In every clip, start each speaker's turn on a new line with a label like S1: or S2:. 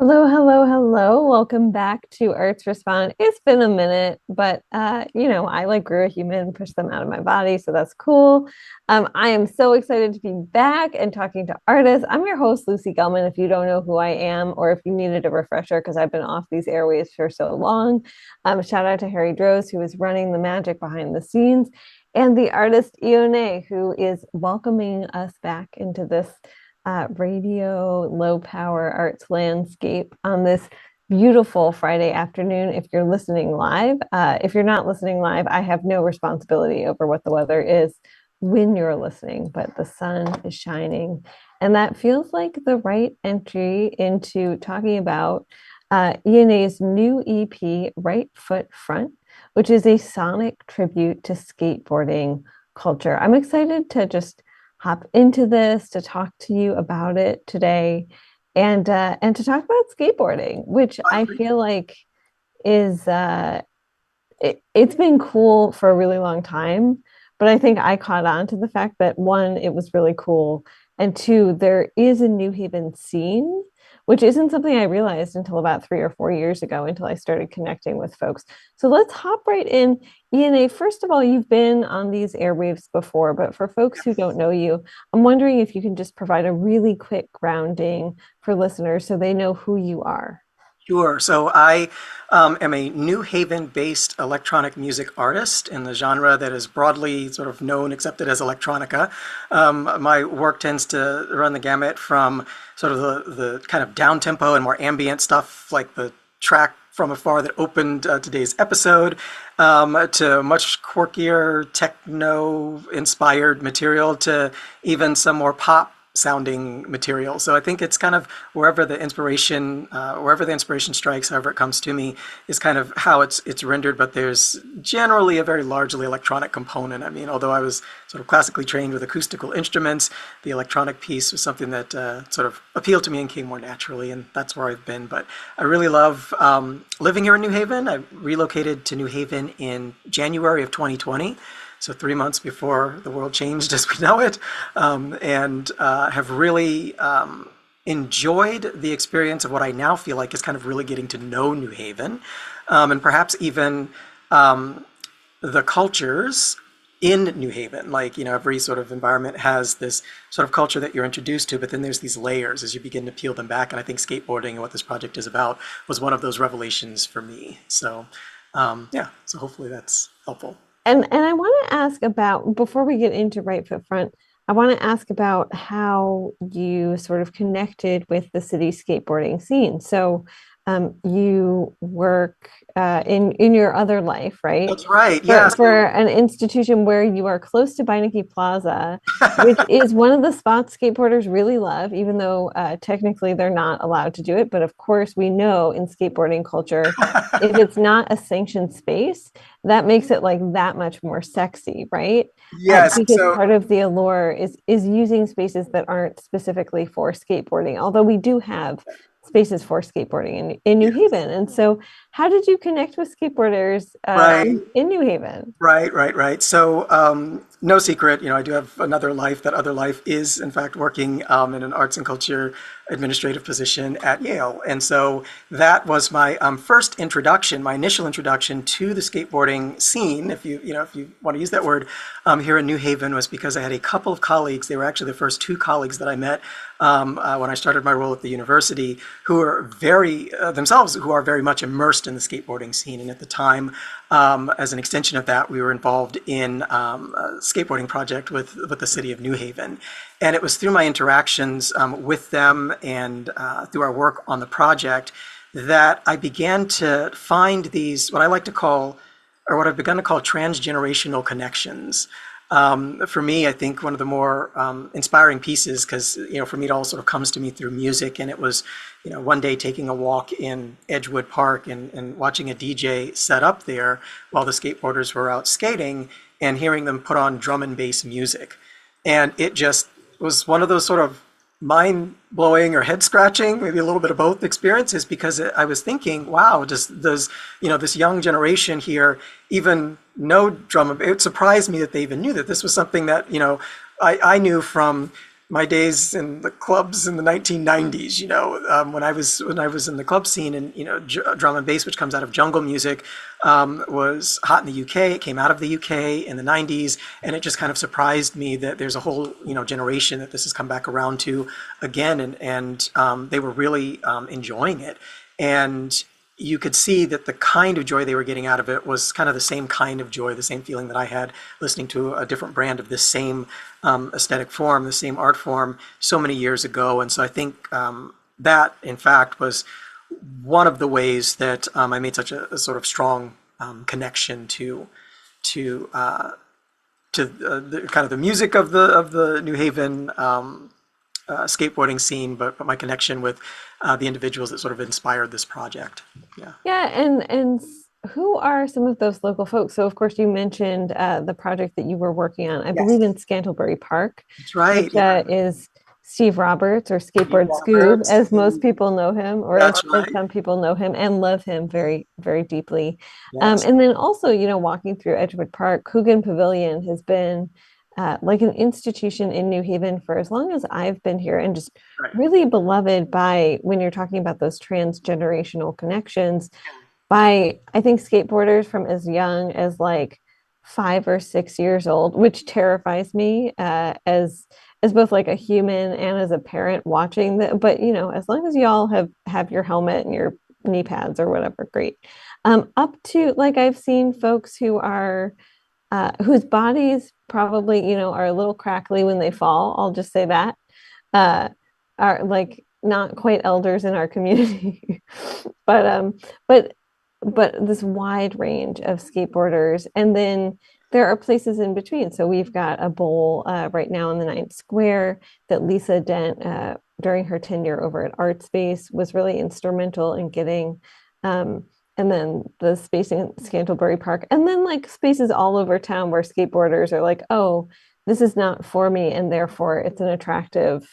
S1: Hello, hello, hello. Welcome back to Arts Respond. It's been a minute, but I like grew a human, pushed them out of my body, so that's cool. I am so excited to be back and talking to artists. I'm your host, Lucy Gellman. If you don't know who I am, or if you needed a refresher because I've been off these airways for so long, shout out to Harry Droz, who is running the magic behind the scenes, and the artist Ionne, who is welcoming us back into this radio low power arts landscape on this beautiful Friday afternoon. If you're listening live, if you're not listening live, I have no responsibility over what the weather is when you're listening, but the sun is shining. And that feels like the right entry into talking about Ionne's new EP, Right Foot Front, which is a sonic tribute to skateboarding culture. I'm excited to just hop into this, to talk to you about it today, and to talk about skateboarding, which I feel like is it's been cool for a really long time, but I think I caught on to the fact that one, it was really cool, and two, there is a New Haven scene, which isn't something I realized until about 3 or 4 years ago, until I started connecting with folks. So let's hop right in. Ionne, first of all, you've been on these airwaves before, but for folks who don't know you, I'm wondering if you can just provide a really quick grounding for listeners so they know who you are.
S2: Sure. So I am a New Haven-based electronic music artist in the genre that is broadly sort of known, accepted as electronica. My work tends to run the gamut from sort of the kind of down-tempo and more ambient stuff, like the track From Afar that opened today's episode, to much quirkier techno-inspired material, to even some more pop sounding material. So I think it's kind of wherever the inspiration strikes, however it comes to me, is kind of how it's rendered. But there's generally a very largely electronic component. I mean, although I was sort of classically trained with acoustical instruments, the electronic piece was something that sort of appealed to me and came more naturally, and that's where I've been. But I really love living here in New Haven. I relocated to New Haven in January of 2020. So 3 months before the world changed as we know it, and have really enjoyed the experience of what I now feel like is kind of really getting to know New Haven, and perhaps even the cultures in New Haven. Like, every sort of environment has this sort of culture that you're introduced to, but then there's these layers as you begin to peel them back. And I think skateboarding and what this project is about was one of those revelations for me. So so hopefully that's helpful.
S1: And I want to ask about, before we get into Right Foot Front, I want to ask about how you sort of connected with the city skateboarding scene. So you work in your other life, right?
S2: That's right. Yeah.
S1: For an institution where you are close to Beinecke Plaza, which is one of the spots skateboarders really love, even though technically they're not allowed to do it. But of course, we know in skateboarding culture, if it's not a sanctioned space, that makes it like that much more sexy, right?
S2: Yes.
S1: Because
S2: So
S1: part of the allure is using spaces that aren't specifically for skateboarding, although we do have spaces for skateboarding in New Haven. And so how did you connect with skateboarders
S2: right.
S1: in New Haven?
S2: Right. So, no secret, I do have another life. That other life is, in fact, working in an arts and culture administrative position at Yale. And so that was my first introduction, my initial introduction to the skateboarding scene, if you want to use that word, here in New Haven, was because I had a couple of colleagues. They were actually the first two colleagues that I met when I started my role at the university, who are very much immersed in the skateboarding scene. And at the time, as an extension of that, we were involved in a skateboarding project with the city of New Haven. And it was through my interactions with them and through our work on the project that I began to find these, what I like to call, or what I've begun to call transgenerational connections. For me, I think one of the more inspiring pieces, because for me it all sort of comes to me through music, and it was, one day taking a walk in Edgewood Park and watching a DJ set up there while the skateboarders were out skating, and hearing them put on drum and bass music, and it just was one of those sort of mind blowing or head scratching, maybe a little bit of both experiences, because I was thinking, wow, does this young generation here even know drum? It surprised me that they even knew that this was something that I knew from my days in the clubs in the 1990s. When I was in the club scene, and drum and bass, which comes out of jungle music, was hot in the UK. It came out of the UK in the 90s, and it just kind of surprised me that there's a whole generation that this has come back around to again, and they were really enjoying it. And you could see that the kind of joy they were getting out of it was kind of the same kind of joy, the same feeling that I had listening to a different brand of this same aesthetic form, the same art form so many years ago. And so I think that, in fact, was one of the ways that I made such a sort of strong connection to the kind of the music of the New Haven skateboarding scene, but my connection with the individuals that sort of inspired this project. Yeah.
S1: Yeah, and who are some of those local folks? So, of course, you mentioned the project that you were working on, I believe
S2: Yes,
S1: in Scantlebury Park,
S2: that's right.
S1: which
S2: Yeah.
S1: is Steve Roberts, or
S2: Steve
S1: Skateboard Scoob,
S2: Roberts.
S1: as most people know him, or as
S2: That's
S1: I think
S2: right.
S1: some people know him and love him very, very deeply.
S2: Yes.
S1: And then also, walking through Edgewood Park, Coogan Pavilion has been like an institution in New Haven for as long as I've been here, and just
S2: Right.
S1: really beloved by, when you're talking about those transgenerational connections, by I think skateboarders from as young as like 5 or 6 years old, which terrifies me as both like a human and as a parent watching that. But as long as y'all have your helmet and your knee pads or whatever, great. Up to, like, I've seen folks who are whose bodies probably are a little crackly when they fall. I'll just say that. Uh, are like not quite elders in our community, but but this wide range of skateboarders. And then there are places in between. So we've got a bowl right now in the Ninth Square that Lisa Dent, during her tenure over at Art Space, was really instrumental in getting. And then the space in Scantlebury Park, and then like spaces all over town where skateboarders are like, oh, this is not for me, and therefore it's an attractive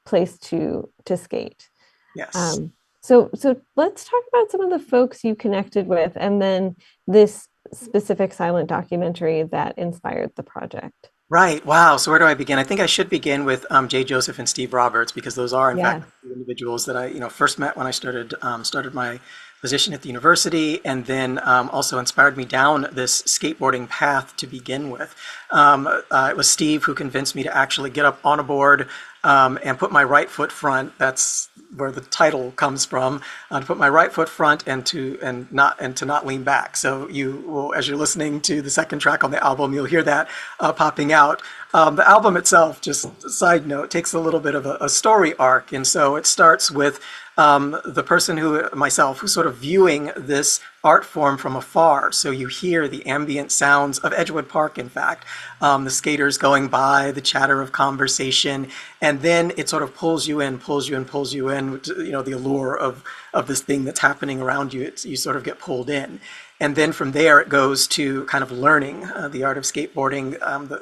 S1: place to skate.
S2: Yes.
S1: So let's talk about some of the folks you connected with, and then this specific silent documentary that inspired the project.
S2: Right. Wow. So where do I begin? I think I should begin with Jay Joseph and Steve Roberts, because those are, in fact,
S1: Yes.
S2: the individuals that I, first met when I started my position at the university, and then also inspired me down this skateboarding path to begin with. It was Steve who convinced me to actually get up on a board and put my right foot front. That's where the title comes from. To put my right foot front and to not lean back. So you will, as you're listening to the second track on the album, you'll hear that popping out. The album itself, just a side note, takes a little bit of a story arc, and so it starts with the person myself, who's sort of viewing this art form from afar. So you hear the ambient sounds of Edgewood Park, in fact, the skaters going by, the chatter of conversation, and then it sort of pulls you in, pulls you in, pulls you in, the allure of this thing that's happening around you. You sort of get pulled in. And then from there, it goes to kind of learning the art of skateboarding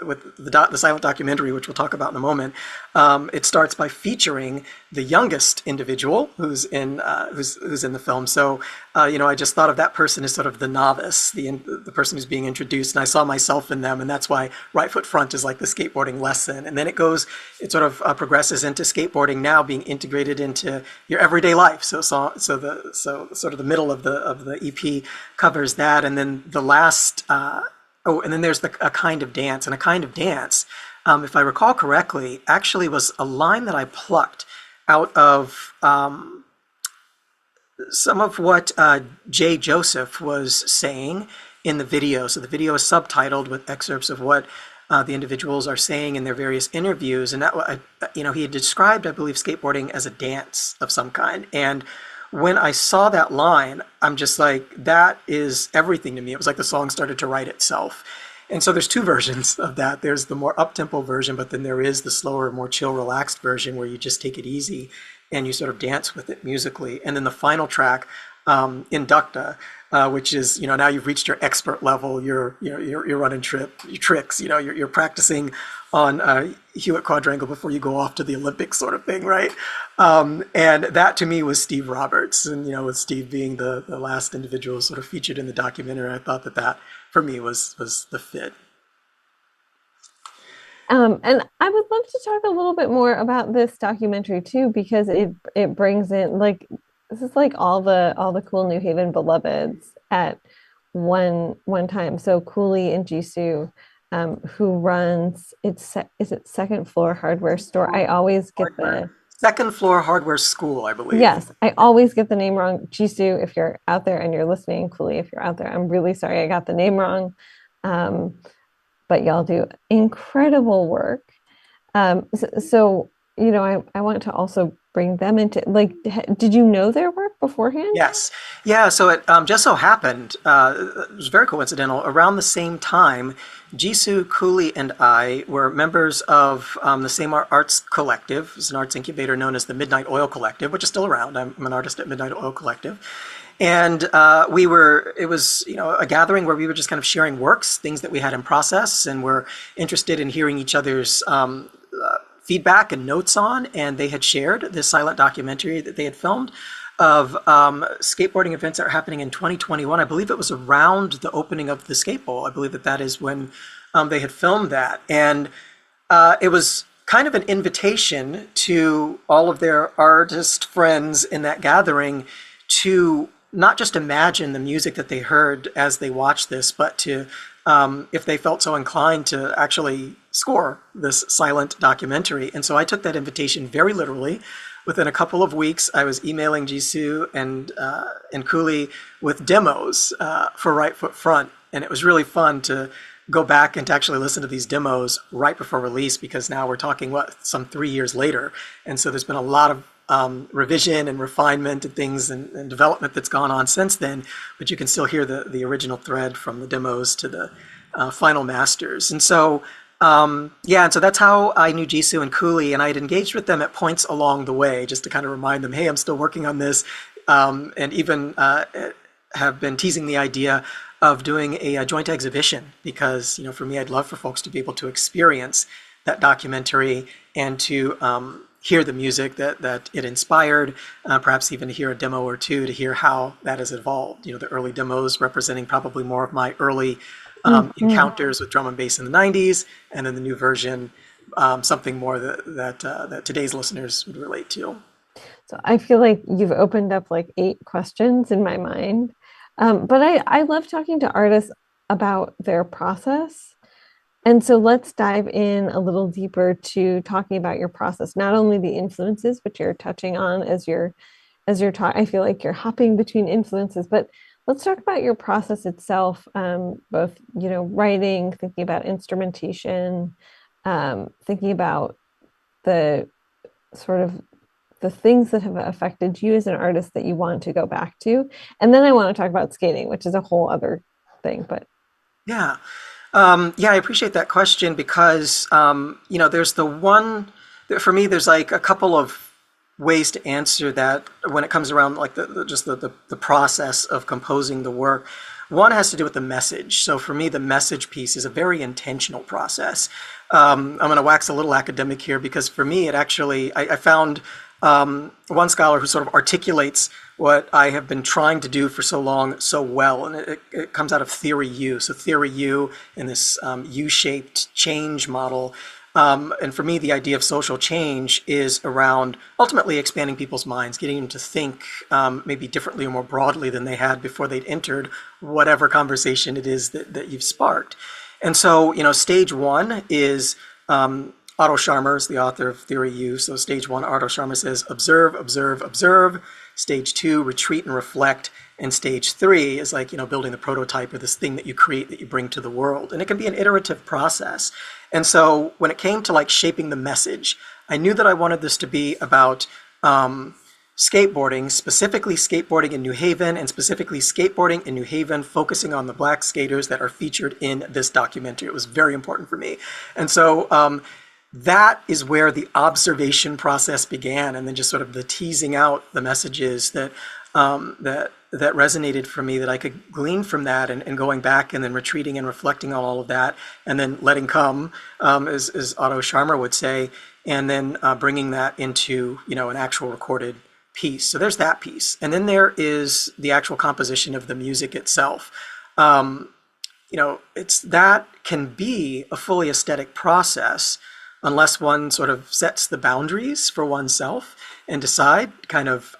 S2: with the silent documentary, which we'll talk about in a moment. It starts by featuring the youngest individual who's in the film. So, I just thought of that person as sort of the novice, the person who's being introduced, and I saw myself in them, and that's why right foot front is like the skateboarding lesson. And then it sort of progresses into skateboarding now being integrated into your everyday life. So sort of the middle of the EP covers that, and then the last. And then there's a kind of dance, and a kind of dance, if I recall correctly, actually was a line that I plucked out of some of what Jay Joseph was saying in the video. So the video is subtitled with excerpts of what the individuals are saying in their various interviews. And he had described, I believe, skateboarding as a dance of some kind. And when I saw that line, I'm just like, that is everything to me. It was like the song started to write itself. And so there's two versions of that. There's the more up-tempo version, but then there is the slower, more chill, relaxed version where you just take it easy and you sort of dance with it musically. And then the final track, Inducta, which is, now you've reached your expert level. You're running tricks. You're practicing on Hewitt quadrangle before you go off to the Olympics, sort of thing, right? And that to me was Steve Roberts, and with Steve being the last individual sort of featured in the documentary, I thought that for me was the fit.
S1: And I would love to talk a little bit more about this documentary too, because it brings in like this is like all the cool New Haven beloveds at one time. So Cooley and Jisoo, who runs is it second floor hardware store? I always get the
S2: Second floor hardware school, I believe.
S1: yes, I always get the name wrong. Jisoo, if you're out there and you're listening, Cooley, if you're out there, I'm really sorry I got the name wrong. Um, but y'all do incredible work. I want to also bring them into like, did you know their work beforehand?
S2: Yes. Yeah. So it just so happened, it was very coincidental. Around the same time, Jisoo, Cooley, and I were members of the same arts collective. It's an arts incubator known as the Midnight Oil Collective, which is still around. I'm an artist at Midnight Oil Collective. And it was, a gathering where we were just kind of sharing works, things that we had in process, and were interested in hearing each other's feedback and notes on. And they had shared this silent documentary that they had filmed of skateboarding events that are happening in 2021. I believe it was around the opening of the Skate Bowl. I believe that is when they had filmed that. And it was kind of an invitation to all of their artist friends in that gathering to not just imagine the music that they heard as they watched this, but to, if they felt so inclined, to actually score this silent documentary. And so I took that invitation very literally. Within a couple of weeks, I was emailing Jisoo and Cooley with demos for Right Foot Front. And it was really fun to go back and to actually listen to these demos right before release, because now we're talking, some 3 years later. And so there's been a lot of revision and refinement and things and development that's gone on since then, but you can still hear the original thread from the demos to the final masters. And so, and so that's how I knew Jisoo and Cooley, and I had engaged with them at points along the way just to kind of remind them, hey, I'm still working on this, and even have been teasing the idea of doing a joint exhibition, because, for me, I'd love for folks to be able to experience that documentary and to hear the music that it inspired, perhaps even to hear a demo or two to hear how that has evolved. The early demos representing probably more of my early encounters with drum and bass in the 90s, and then the new version, something more that today's listeners would relate to.
S1: So I feel like you've opened up like 8 questions in my mind. But I love talking to artists about their process. And so let's dive in a little deeper to talking about your process, not only the influences, which you're touching on as you're talking. I feel like you're hopping between influences, but let's talk about your process itself, both, writing, thinking about instrumentation, thinking about the sort of the things that have affected you as an artist that you want to go back to. And then I want to talk about skating, which is a whole other thing, but
S2: Yeah. I appreciate that question because, there's for me, there's like a couple of ways to answer that when it comes around like the process of composing the work. One has to do with the message. So for me, the message piece is a very intentional process. I'm going to wax a little academic here because for me, it actually, I found one scholar who sort of articulates what I have been trying to do for so long so well, and it comes out of Theory U. So Theory U in this U-shaped change model. And for me, the idea of social change is around ultimately expanding people's minds, getting them to think maybe differently or more broadly than they had before they'd entered whatever conversation it is that you've sparked. And so, stage one is Otto Scharmer is the author of Theory U. So stage one, Otto Scharmer says, observe, observe, observe. Stage two, retreat and reflect. And stage three is like, building the prototype or this thing that you create that you bring to the world. And it can be an iterative process. And so when it came to like shaping the message, I knew that I wanted this to be about skateboarding, specifically skateboarding in New Haven, and specifically skateboarding in New Haven, focusing on the black skaters that are featured in this documentary. It was very important for me. And so that is where the observation process began, and then just sort of the teasing out the messages that resonated for me that I could glean from that, and going back and then retreating and reflecting on all of that, and then letting come, as Otto Scharmer would say, and then bringing that into an actual recorded piece. So there's that piece, and then there is the actual composition of the music itself. It's that can be a fully aesthetic process unless one sort of sets the boundaries for oneself and decide kind of.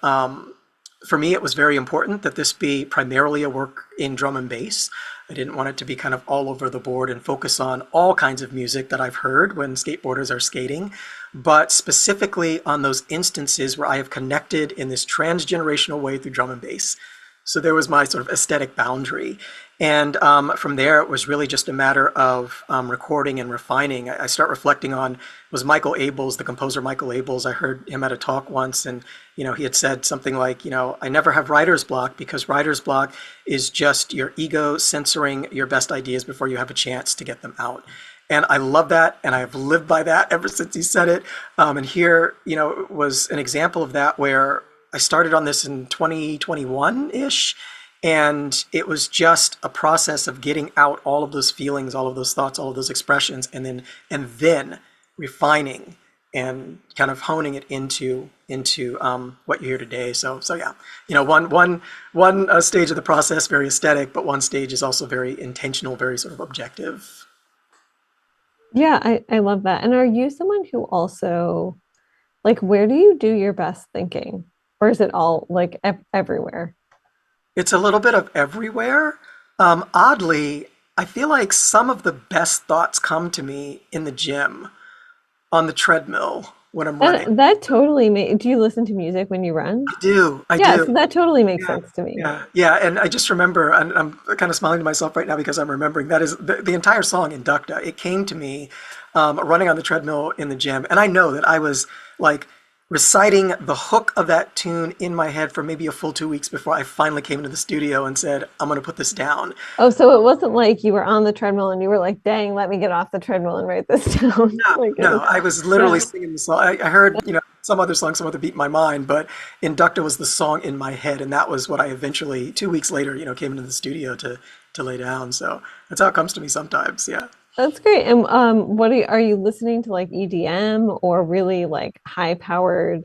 S2: For me, it was very important that this be primarily a work in drum and bass. I didn't want it to be kind of all over the board and focus on all kinds of music that I've heard when skateboarders are skating, but specifically on those instances where I have connected in this transgenerational way through drum and bass. So there was my sort of aesthetic boundary. And from there, it was really just a matter of recording and refining. I start reflecting on, it was Michael Abels, the composer Michael Abels. I heard him at a talk once, and he had said something like, I never have writer's block, because writer's block is just your ego censoring your best ideas before you have a chance to get them out. And I love that, and I've lived by that ever since he said it. And here, was an example of that where I started on this in 2021-ish, and it was just a process of getting out all of those feelings, all of those thoughts, all of those expressions, and then refining and kind of honing it into what you hear today. So yeah, one stage of the process very aesthetic, but one stage is also very intentional, very sort of objective.
S1: Yeah, I love that. And are you someone who also, like, where do you do your best thinking? Or is it all like everywhere?
S2: It's a little bit of everywhere. Oddly, I feel like some of the best thoughts come to me in the gym, on the treadmill, when I'm running.
S1: That totally makes, do you listen to music when you run?
S2: I do, I
S1: Yeah,
S2: do.
S1: so that totally makes
S2: Yeah,
S1: sense to me.
S2: yeah, yeah. And I just remember, and I'm kind of smiling to myself right now because I'm remembering that is the entire song Inducta. It came to me running on the treadmill in the gym. And I know that I was like reciting the hook of that tune in my head for maybe a full 2 weeks before I finally came into the studio and said, I'm going to put this down.
S1: Oh, so it wasn't like you were on the treadmill and you were like, dang, let me get off the treadmill and write this down.
S2: No,
S1: Like it
S2: no,
S1: was,
S2: I was literally
S1: yeah,
S2: singing the song. I heard, some other song, some other beat in my mind, but Inducta was the song in my head, and that was what I eventually, 2 weeks later, came into the studio to lay down. So that's how it comes to me sometimes. Yeah,
S1: that's great. And what are you listening to, like EDM or really like high powered?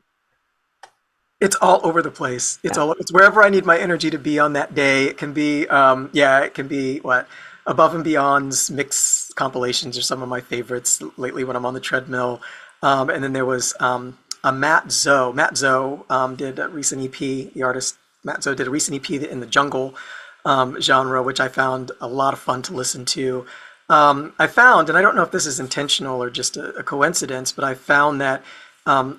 S2: it's all over the place.
S1: Yeah.
S2: It's wherever I need my energy to be on that day. It can be, it can be what Above and Beyond's mix compilations are some of my favorites lately when I'm on the treadmill. And then there was a Matt Zoe. Matt Zoe did a recent EP. The artist Matt Zoe did a recent EP in the jungle genre, which I found a lot of fun to listen to. I found, and I don't know if this is intentional or just a coincidence, but I found that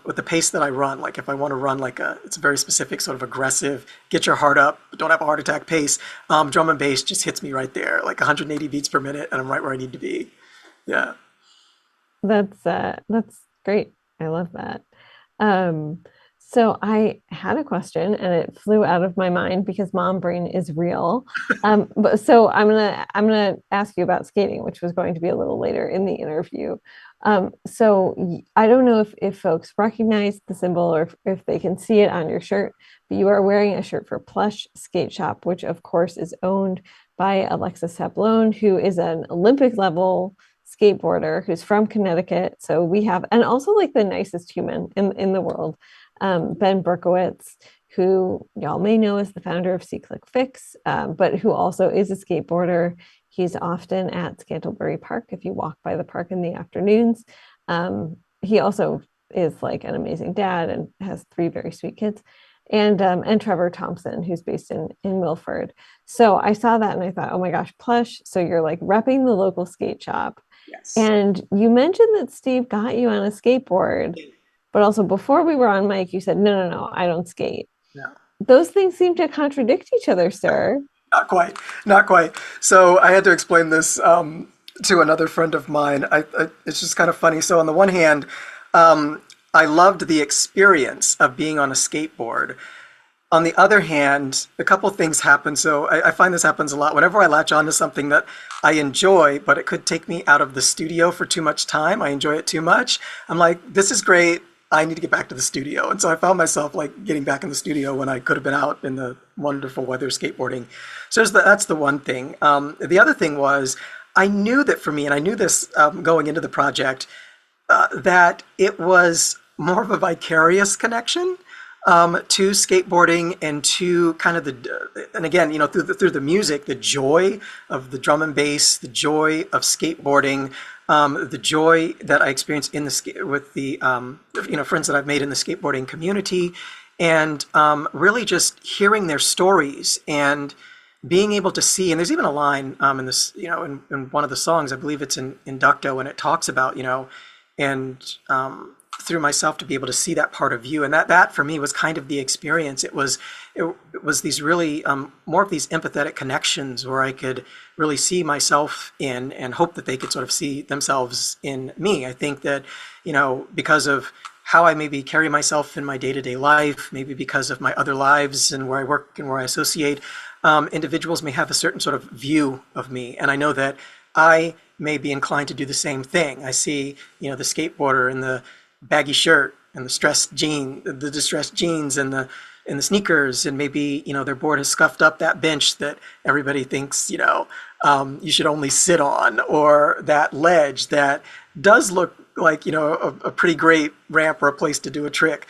S2: with the pace that I run, like if I want to run like it's a very specific sort of aggressive, get your heart up, but don't have a heart attack pace, drum and bass just hits me right there, like 180 beats per minute, and I'm right where I need to be. Yeah.
S1: That's great. I love that. Um, so I had a question and it flew out of my mind because mom brain is real. But so I'm gonna ask you about skating, which was going to be a little later in the interview. I don't know if folks recognize the symbol or if they can see it on your shirt, but you are wearing a shirt for Plush Skate Shop, which of course is owned by Alexis Sablone, who is an Olympic level skateboarder who's from Connecticut. So we have, and also like the nicest human in the world, Ben Berkowitz, who y'all may know as the founder of See Click Fix, but who also is a skateboarder. He's often at Scantlebury Park if you walk by the park in the afternoons. He also is like an amazing dad and has three very sweet kids. And Trevor Thompson, who's based in Milford. So I saw that and I thought, oh my gosh, Plush. So you're like repping the local skate shop.
S2: Yes.
S1: And you mentioned that Steve got you on a skateboard, but also before we were on mic, you said, no, no, no, I don't skate.
S2: No.
S1: those things seem to contradict each other, sir.
S2: Not quite, not quite. So I had to explain this to another friend of mine. It's just kind of funny. So on the one hand, um, I loved the experience of being on a skateboard. On the other hand, a couple things happen. So I find this happens a lot. Whenever I latch on to something that I enjoy, but it could take me out of the studio for too much time, I enjoy it too much. I'm like, this is great. I need to get back to the studio. And so I found myself like getting back in the studio when I could have been out in the wonderful weather skateboarding. So that's the one thing. The other thing was I knew that for me, and I knew this going into the project, that it was more of a vicarious connection to skateboarding and to kind of and again, through the music, the joy of the drum and bass, the joy of skateboarding, the joy that I experience in with the friends that I've made in the skateboarding community, and really just hearing their stories and being able to see. And there's even a line in this, in one of the songs, I believe it's in Ducto, and it talks about, and through myself to be able to see that part of you, and that for me was kind of the experience. It was these really more of these empathetic connections where I could really see myself in, and hope that they could sort of see themselves in me. I think that because of how I maybe carry myself in my day-to-day life, maybe because of my other lives and where I work and where I associate, individuals may have a certain sort of view of me, and I know that I may be inclined to do the same thing. I see, the skateboarder in the baggy shirt and the distressed jeans and the sneakers, and maybe their board has scuffed up that bench that everybody thinks you should only sit on, or that ledge that does look like a pretty great ramp or a place to do a trick.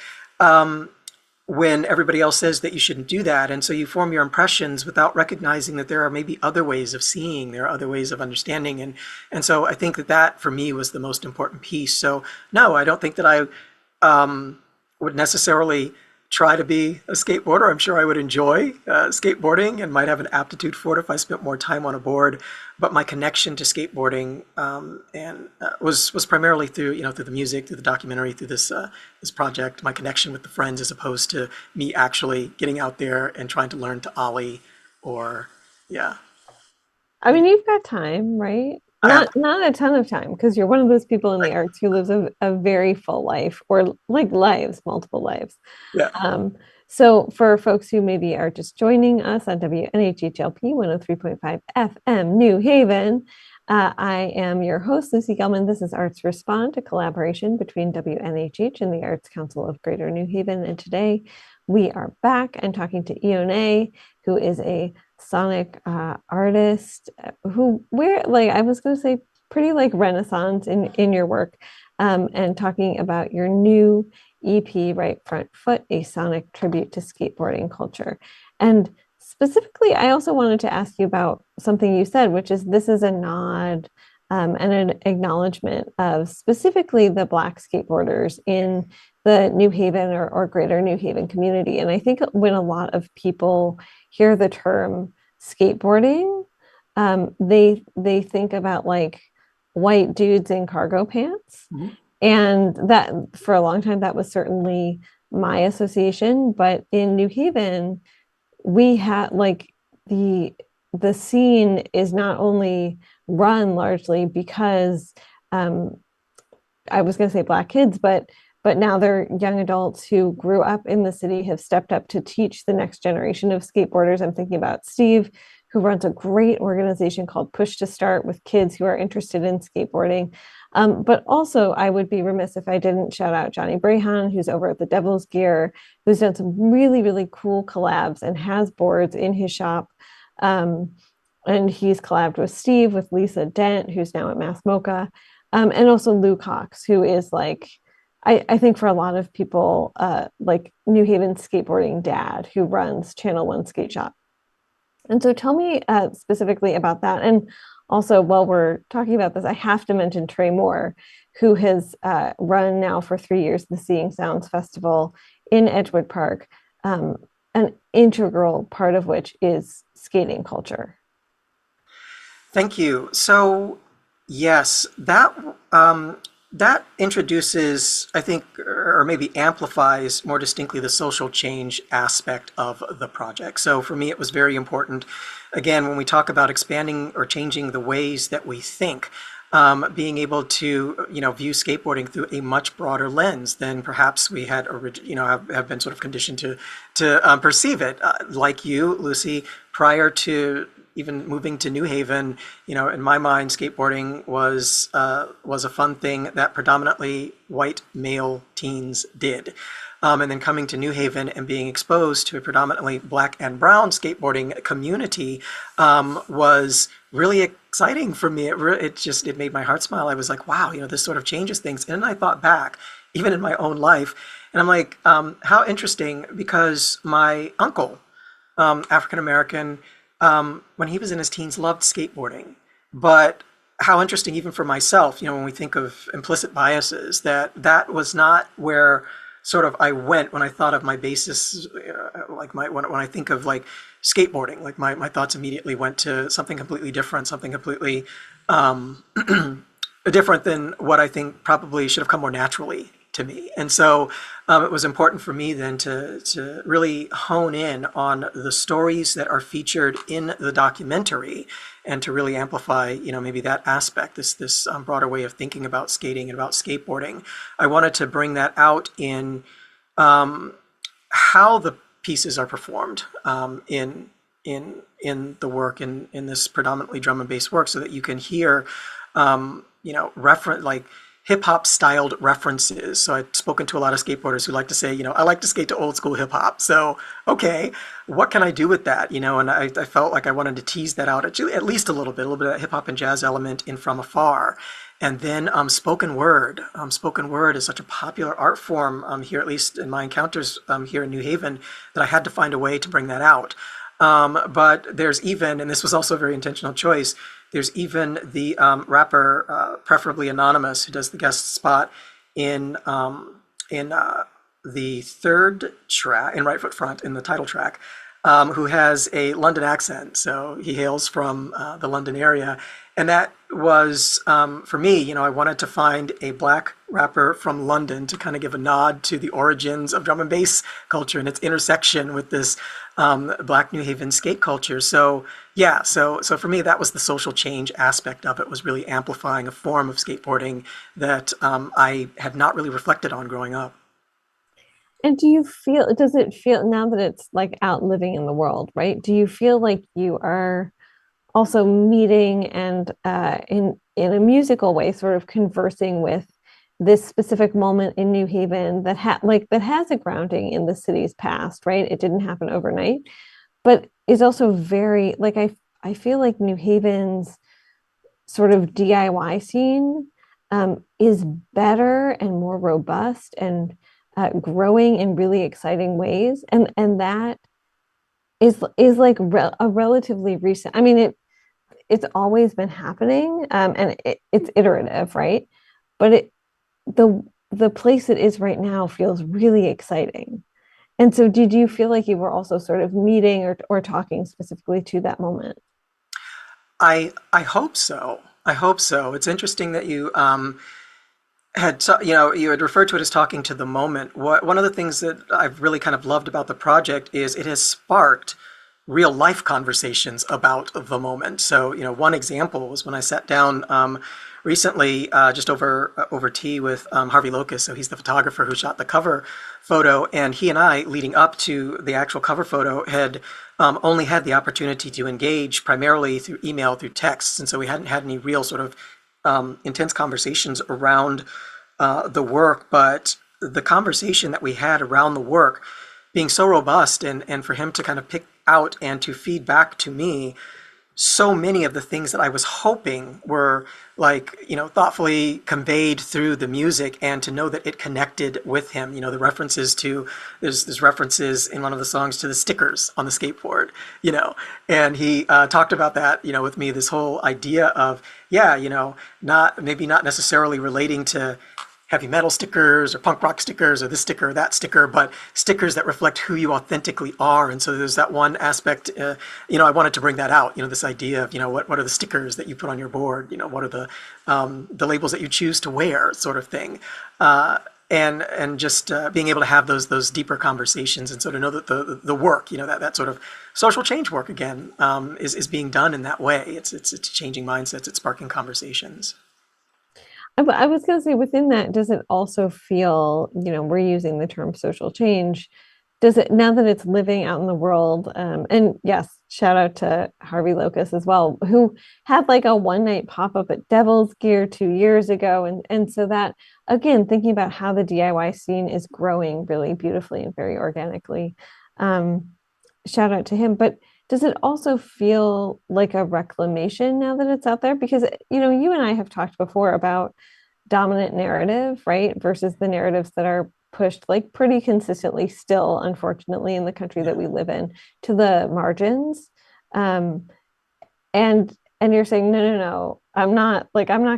S2: When everybody else says that you shouldn't do that. And so you form your impressions without recognizing that there are maybe other ways of seeing, there are other ways of understanding. And so I think that for me was the most important piece. So no, I don't think that I would necessarily try to be a skateboarder. I'm sure I would enjoy skateboarding and might have an aptitude for it if I spent more time on a board. But my connection to skateboarding and was primarily through through the music, through the documentary, through this project. My connection with the friends, as opposed to me actually getting out there and trying to learn to ollie, or yeah.
S1: I mean, you've got time, right?
S2: I have,
S1: Not a ton of time because you're one of those people in the arts who lives a very full life, or like lives, multiple lives.
S2: yeah.
S1: Um, so for folks who maybe are just joining us on WNHHLP 103.5 FM New Haven, I am your host, Lucy Gellman. This is Arts Respond, a collaboration between WNHH and the Arts Council of Greater New Haven. And today we are back and talking to Ionne, who is a sonic artist who we're like, I was going to say pretty like Renaissance in your work, and talking about your new EP, Right Front Foot, a sonic tribute to skateboarding culture. And specifically, I also wanted to ask you about something you said, which is this is a nod and an acknowledgement of specifically the Black skateboarders in the New Haven or greater New Haven community. And I think when a lot of people hear the term skateboarding, they think about like white dudes in cargo pants.
S2: Mhm.
S1: And that for a long time, that was certainly my association. But in New Haven, we had like the the scene is not only run largely because um, I was going to say Black kids, but now they're young adults who grew up in the city, have stepped up to teach the next generation of skateboarders. I'm thinking about Steve, who runs a great organization called Push to Start with kids who are interested in skateboarding. But also, I would be remiss if I didn't shout out Johnny Brahan, who's over at the Devil's Gear, who's done some really, really cool collabs and has boards in his shop. Um, and he's collabed with Steve, with Lisa Dent, who's now at Mass Mocha, and also Lou Cox, who is like, I think for a lot of people, like New Haven skateboarding dad who runs Channel One Skate Shop. And so tell me specifically about that. And also, while we're talking about this, I have to mention Trey Moore, who has run now for 3 years the Seeing Sounds Festival in Edgewood Park, an integral part of which is skating culture.
S2: Thank you. So yes, that that introduces, I think, or maybe amplifies more distinctly the social change aspect of the project. So for me, it was very important. Again, when we talk about expanding or changing the ways that we think, being able to, view skateboarding through a much broader lens than perhaps we had, have been sort of conditioned to perceive it. Like you, Lucy, prior to even moving to New Haven, in my mind, skateboarding was a fun thing that predominantly white male teens did. And then coming to New Haven and being exposed to a predominantly black and brown skateboarding community was really exciting for me. It made my heart smile. I was like, wow, this sort of changes things. And then I thought back, even in my own life, and I'm like, how interesting, because my uncle, African American, when he was in his teens, loved skateboarding. But how interesting, even for myself, when we think of implicit biases, that was not where sort of I went when I thought of my basis, like when I think of like skateboarding, like my thoughts immediately went to something completely different, something completely um, different than what I think probably should have come more naturally to me. And so it was important for me then to really hone in on the stories that are featured in the documentary and to really amplify, maybe that aspect, this broader way of thinking about skating and about skateboarding. I wanted to bring that out in how the pieces are performed in the work in this predominantly drum and bass work, so that you can hear reference like hip hop styled references. So I've spoken to a lot of skateboarders who like to say, I like to skate to old school hip hop. So, okay, what can I do with that? And I felt like I wanted to tease that out at least a little bit of that hip hop and jazz element in From Afar. And then spoken word. Spoken word is such a popular art form here, at least in my encounters here in New Haven, that I had to find a way to bring that out. But there's even, and this was also a very intentional choice, there's even the rapper, preferably anonymous, who does the guest spot in the third track, in Right Foot Front, in the title track, who has a London accent. So he hails from the London area. And that was, for me, I wanted to find a black rapper from London to kind of give a nod to the origins of drum and bass culture and its intersection with this black New Haven skate culture. So yeah, so for me, that was the social change aspect of it, was really amplifying a form of skateboarding that I had not really reflected on growing up.
S1: And does it feel now that it's like out living in the world, right? Do you feel like you are also meeting and in a musical way, sort of conversing with this specific moment in New Haven that has a grounding in the city's past, right? It didn't happen overnight, but is also very like I feel like New Haven's sort of DIY scene is better and more robust and growing in really exciting ways, and that is like a relatively recent. I mean, it's always been happening, and it's iterative, right? But the place it is right now feels really exciting. And so, did you feel like you were also sort of meeting or talking specifically to that moment?
S2: I hope so. I hope so. It's interesting that you you had referred to it as talking to the moment. One of the things that I've really kind of loved about the project is it has sparked real life conversations about the moment. So, one example was when I sat down recently, just over tea with Harvey Locus. So he's the photographer who shot the cover photo, and he and I, leading up to the actual cover photo, had only had the opportunity to engage primarily through email, through texts, and so we hadn't had any real sort of intense conversations around the work. But the conversation that we had around the work being so robust, and for him to kind of pick out and to feed back to me so many of the things that I was hoping were like, thoughtfully conveyed through the music, and to know that it connected with him. The references to, there's references in one of the songs to the stickers on the skateboard, and he talked about that, with me, this whole idea of, yeah, not necessarily relating to, heavy metal stickers or punk rock stickers or this sticker or that sticker, but stickers that reflect who you authentically are. And so there's that one aspect, I wanted to bring that out, this idea of, what are the stickers that you put on your board? What are the labels that you choose to wear, sort of thing. And just being able to have those deeper conversations, and so to know that the work, that sort of social change work again, is being done in that way. It's changing mindsets, it's sparking conversations.
S1: I was going to say within that, does it also feel, we're using the term social change. Does it, now that it's living out in the world, and yes, shout out to Harvey Locus as well, who had like a one night pop up at Devil's Gear 2 years ago. And so that, again, thinking about how the DIY scene is growing really beautifully and very organically. Um, Shout out to him. But does it also feel like a reclamation now that it's out there? Because, you and I have talked before about dominant narrative, right? Versus the narratives that are pushed like pretty consistently still, unfortunately, in the country that
S2: Yeah.
S1: we live in to the margins. Um, and you're saying, no, no, no, I'm not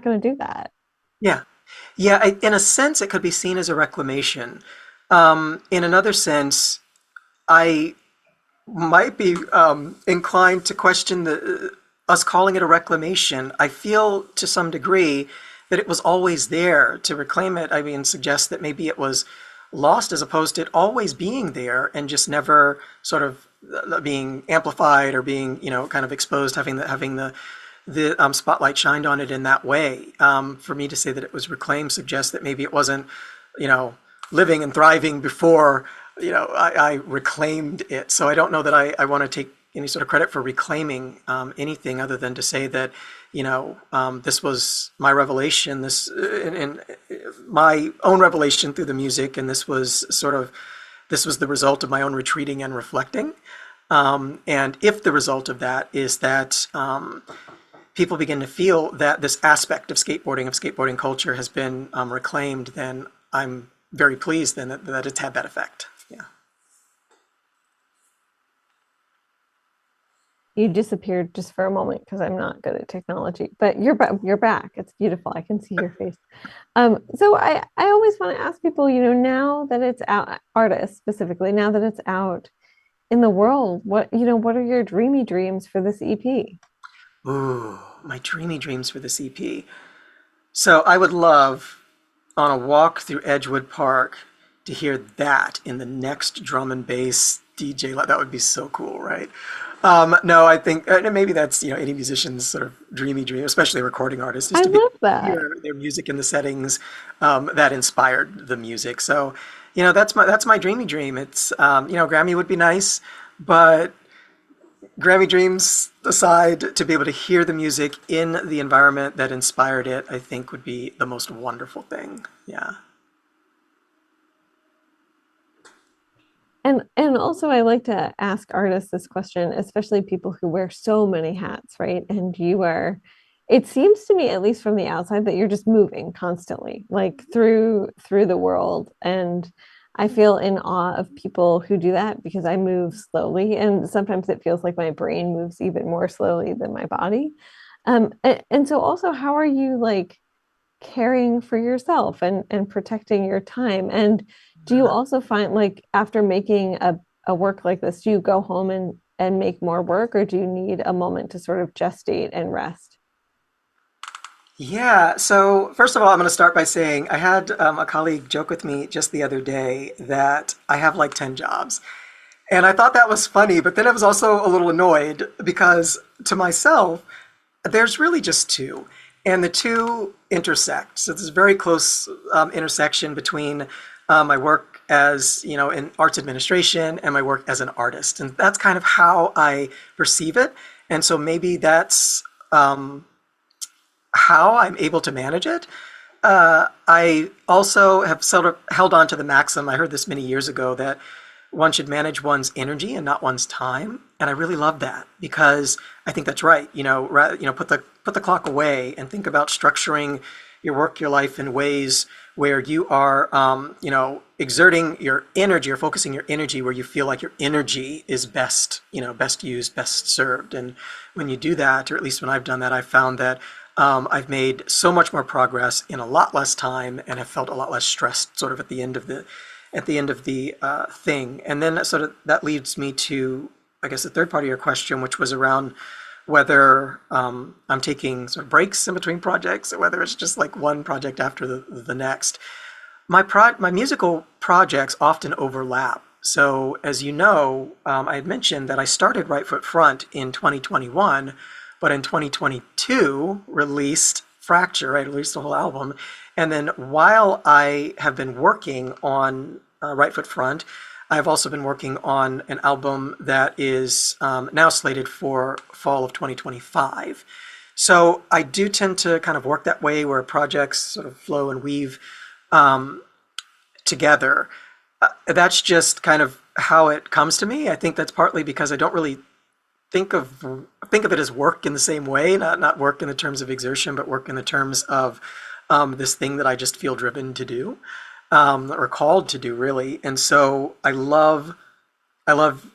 S1: going to do that.
S2: Yeah. Yeah, in a sense, it could be seen as a reclamation. In another sense, I might be inclined to question the us calling it a reclamation. I feel to some degree that it was always there. To reclaim it, I mean, suggests that maybe it was lost as opposed to it always being there and just never sort of being amplified or being, kind of exposed, having the spotlight shined on it in that way. For me to say that it was reclaimed suggests that maybe it wasn't, you know, living and thriving before, I reclaimed it. So I don't know that I want to take any sort of credit for reclaiming anything other than to say that, this was my revelation, in my own revelation through the music, and this was the result of my own retreating and reflecting. And if the result of that is that people begin to feel that this aspect of skateboarding culture has been reclaimed, then I'm very pleased then that it's had that effect. Yeah.
S1: You disappeared just for a moment because I'm not good at technology, but you're back. It's beautiful. I can see your face. So I always want to ask people, now that it's out, artists specifically, now that it's out in the world, what are your dreamy dreams for this EP?
S2: Ooh, my dreamy dreams for the CP. So I would love on a walk through Edgewood Park to hear that in the next drum and bass DJ. That would be so cool, right? No, I think maybe that's any musician's sort of dreamy dream, especially recording artists, is
S1: I
S2: to be able
S1: love
S2: to
S1: that.
S2: hear their music in the settings that inspired the music. So, that's my dreamy dream. It's Grammy would be nice, but Grammy dreams aside, to be able to hear the music in the environment that inspired it, I think would be the most wonderful thing. Yeah.
S1: And also I like to ask artists this question, especially people who wear so many hats, right? And it seems to me, at least from the outside, that you're just moving constantly, like through the world. And I feel in awe of people who do that because I move slowly, and sometimes it feels like my brain moves even more slowly than my body. And so also, how are you like caring for yourself and protecting your time? And do you also find like after making a work like this, do you go home and make more work, or do you need a moment to sort of gestate and rest?
S2: Yeah. So first of all, I'm going to start by saying I had a colleague joke with me just the other day that I have like 10 jobs. And I thought that was funny, but then I was also a little annoyed because to myself, there's really just two, and the two intersect. So there's a very close intersection between my work as in arts administration and my work as an artist, and that's kind of how I perceive it. And so maybe that's how I'm able to manage it. I also have sort of held on to the maxim. I heard this many years ago that one should manage one's energy and not one's time, and I really love that because I think that's right. Put the clock away and think about structuring your work, your life in ways where you are, exerting your energy or focusing your energy where you feel like your energy is best used, best served. And when you do that, or at least when I've done that, I've found that I've made so much more progress in a lot less time and have felt a lot less stressed sort of at the end of the thing. And then sort of that leads me to, I guess, the third part of your question, which was around whether I'm taking sort of breaks in between projects or whether it's just like one project after the next. My musical projects often overlap. So as you know, I had mentioned that I started Right Foot Front in 2021, but in 2022 released Fracture. I released the whole album, and then while I have been working on Right Foot Front, I've also been working on an album that is now slated for fall of 2025. So I do tend to kind of work that way where projects sort of flow and weave um, together. That's just kind of how it comes to me. I think that's partly because I don't really think of it as work in the same way, not work in the terms of exertion, but work in the terms of this thing that I just feel driven to do, or called to do, really. And so I love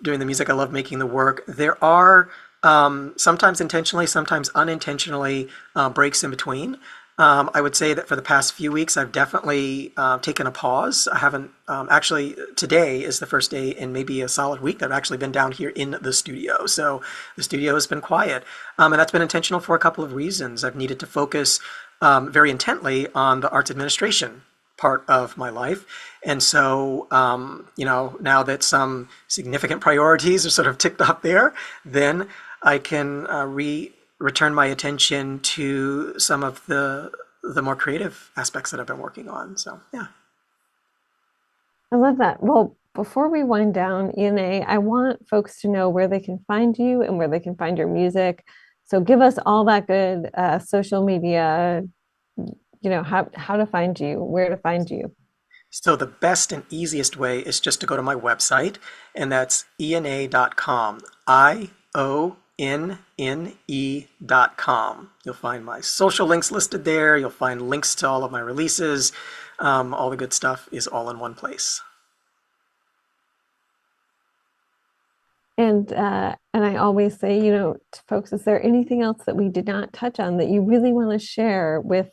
S2: doing the music. I love making the work. There are sometimes intentionally, sometimes unintentionally breaks in between. I would say that for the past few weeks, I've definitely taken a pause. I haven't actually. Today is the first day in maybe a solid week that I've actually been down here in the studio. So the studio has been quiet, and that's been intentional for a couple of reasons. I've needed to focus very intently on the arts administration part of my life. And so, now that some significant priorities are sort of ticked off there, then I can return my attention to some of the more creative aspects that I've been working on. So, yeah.
S1: I love that. Well, before we wind down, Ine, I want folks to know where they can find you and where they can find your music. So give us all that good social media, how to find you, where to find you.
S2: So the best and easiest way is just to go to my website, and that's ione.com. IONNE.com. You'll find my social links listed there. You'll find links to all of my releases. All the good stuff is all in one place.
S1: And I always say, to folks, is there anything else that we did not touch on that you really want to share with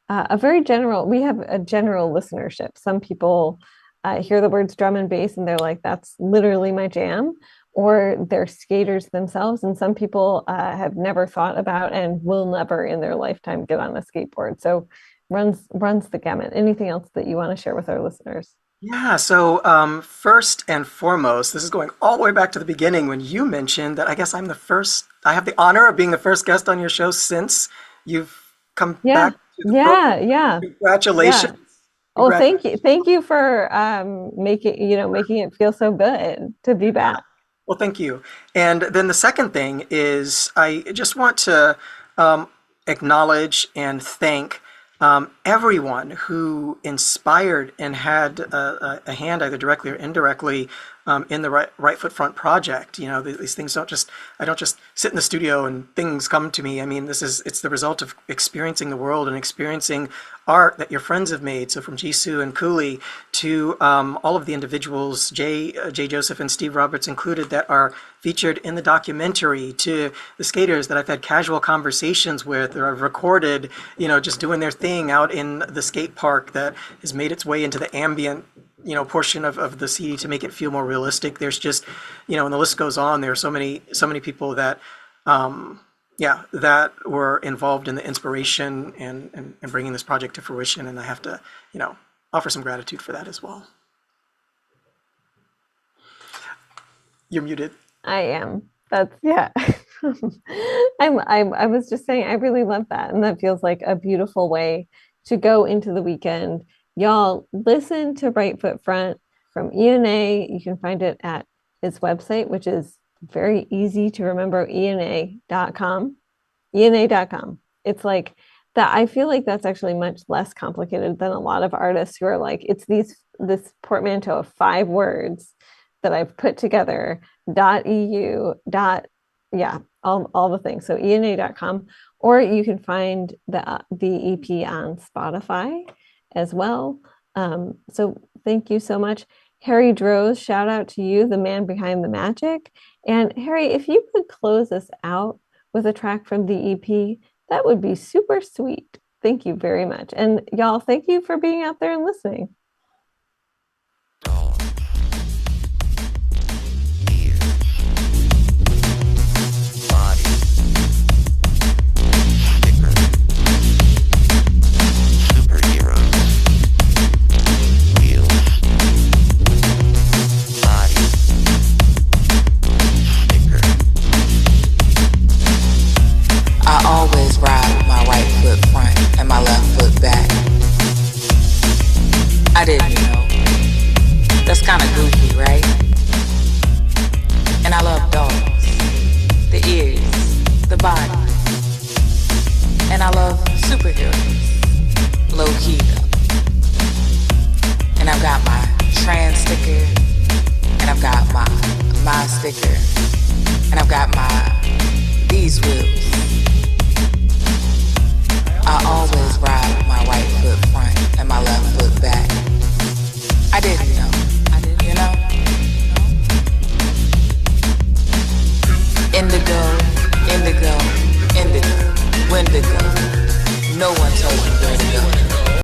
S1: we have a general listenership. Some people hear the words drum and bass and they're like, that's literally my jam, or they're skaters themselves. And some people have never thought about and will never in their lifetime get on a skateboard. So runs the gamut. Anything else that you want to share with our listeners?
S2: Yeah, so first and foremost, this is going all the way back to the beginning when you mentioned that I guess I have the honor of being the first guest on your show since you've come
S1: Yeah,
S2: back to the program.
S1: yeah, yeah, yeah.
S2: Congratulations.
S1: Oh,
S2: Congratulations.
S1: thank you for making it feel so good to be
S2: Yeah.
S1: back.
S2: Well, thank you. And then the second thing is I just want to um, acknowledge and thank everyone who inspired and had a hand, either directly or indirectly, in the right Foot Front project. These things I don't just sit in the studio and things come to me. I mean, it's the result of experiencing the world and experiencing art that your friends have made. So from Jisoo and Cooley to all of the individuals, Jay Joseph and Steve Roberts included, that are featured in the documentary, to the skaters that I've had casual conversations with or I've recorded, just doing their thing out in the skate park that has made its way into the ambient portion of the CD to make it feel more realistic. There's just, and the list goes on. There are so many people that, that were involved in the inspiration and bringing this project to fruition. And I have to, offer some gratitude for that as well. You're muted.
S1: I am. That's yeah. I was just saying I really love that. And that feels like a beautiful way to go into the weekend. Y'all listen to Right Foot Front from Ionne. You can find it at his website, which is very easy to remember, Ionne.com. Ionne.com. It's like that. I feel like that's actually much less complicated than a lot of artists who are like, it's this portmanteau of 5 words that I've put together, .eu, yeah, all the things. So ena.com, or you can find the EP on Spotify as well. So thank you so much. Harry Droz, shout out to you, the man behind the magic. And Harry, if you could close us out with a track from the EP, That would be super sweet. Thank you very much. And y'all, thank you for being out there and listening.
S3: Dog, ear, body, sticker, superhero, wheel, body, sticker.
S4: I always ride with my right foot front and my left foot back. I didn't know. That's kinda goofy, right? And I love dogs, the ears, the body. And I love superheroes, low key though. And I've got my trans sticker, and I've got my sticker, and I've got these wheels. I always ride with my right foot front and my left foot back. I didn't know, you know? Indigo, indigo, indigo, wendigo.